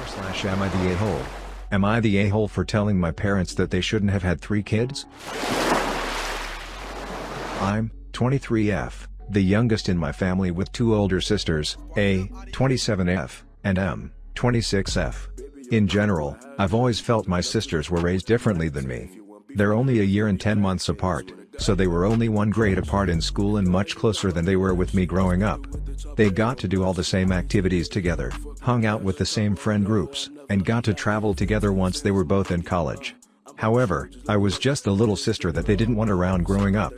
Am I the a-hole? Am I the a-hole for telling my parents that they shouldn't have had 3 kids? I'm 23F, the youngest in my family with 2 older sisters, A, 27F, and M, 26F. In general, I've always felt my sisters were raised differently than me. They're only a year and 10 months apart, so they were only 1 grade apart in school and much closer than they were with me growing up. They got to do all the same activities together, hung out with the same friend groups, and got to travel together once they were both in college. However, I was just the little sister that they didn't want around growing up.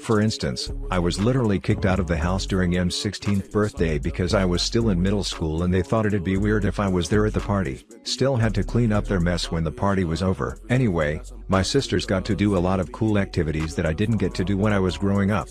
For instance, I was literally kicked out of the house during M's 16th birthday because I was still in middle school and they thought it'd be weird if I was there at the party. Still had to clean up their mess when the party was over. Anyway, my sisters got to do a lot of cool activities that I didn't get to do when I was growing up.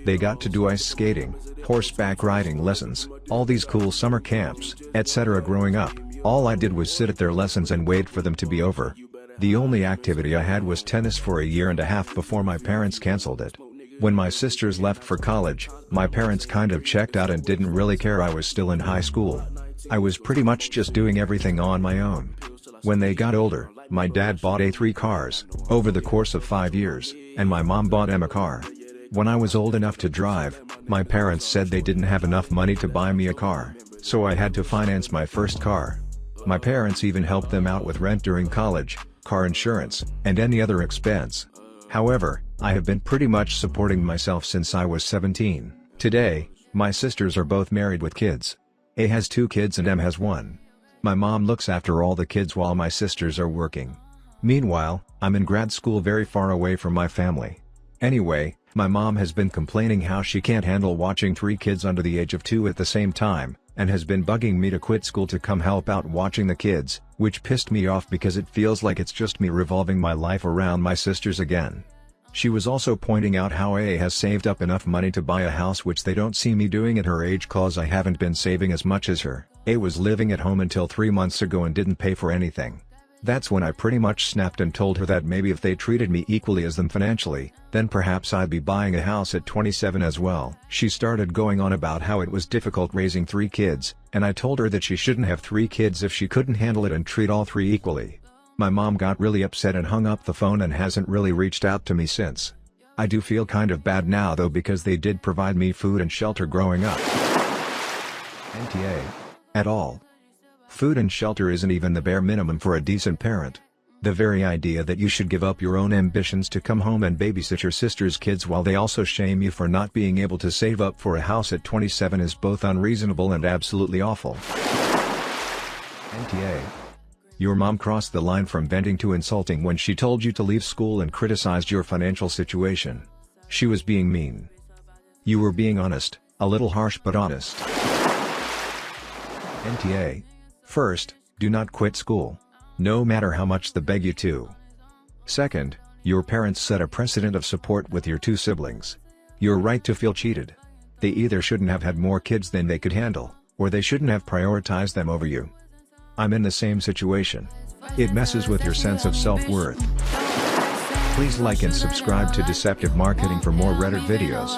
They got to do ice skating, horseback riding lessons, all these cool summer camps, etc. Growing up, all I did was sit at their lessons and wait for them to be over. The only activity I had was tennis for a year and a half before my parents canceled it. When my sisters left for college, my parents kind of checked out and didn't really care I was still in high school. I was pretty much just doing everything on my own. When they got older, my dad bought A3 cars, over the course of 5 years, and my mom bought Em a car. When I was old enough to drive, my parents said they didn't have enough money to buy me a car, so I had to finance my first car. My parents even helped them out with rent during college, car insurance, and any other expense. However, I have been pretty much supporting myself since I was 17. Today, my sisters are both married with kids. A has 2 kids and M has 1. My mom looks after all the kids while my sisters are working. Meanwhile, I'm in grad school very far away from my family. Anyway, my mom has been complaining how she can't handle watching 3 kids under the age of 2 at the same time, and has been bugging me to quit school to come help out watching the kids, which pissed me off because it feels like it's just me revolving my life around my sisters again. She was also pointing out how A has saved up enough money to buy a house, which they don't see me doing at her age cause I haven't been saving as much as her. A was living at home until 3 months ago and didn't pay for anything. That's when I pretty much snapped and told her that maybe if they treated me equally as them financially, then perhaps I'd be buying a house at 27 as well. She started going on about how it was difficult raising 3 kids, and I told her that she shouldn't have 3 kids if she couldn't handle it and treat all 3 equally. My mom got really upset and hung up the phone and hasn't really reached out to me since. I do feel kind of bad now though because they did provide me food and shelter growing up. NTA. At all. Food and shelter isn't even the bare minimum for a decent parent. The very idea that you should give up your own ambitions to come home and babysit your sister's kids while they also shame you for not being able to save up for a house at 27 is both unreasonable and absolutely awful. NTA. Your mom crossed the line from venting to insulting when she told you to leave school and criticized your financial situation. She was being mean. You were being honest, a little harsh but honest. NTA. First, do not quit school. No matter how much they beg you to. Second, your parents set a precedent of support with your 2 siblings. You're right to feel cheated. They either shouldn't have had more kids than they could handle, or they shouldn't have prioritized them over you. I'm in the same situation. It messes with your sense of self-worth. Please like and subscribe to Deceptive Marketing for more Reddit videos.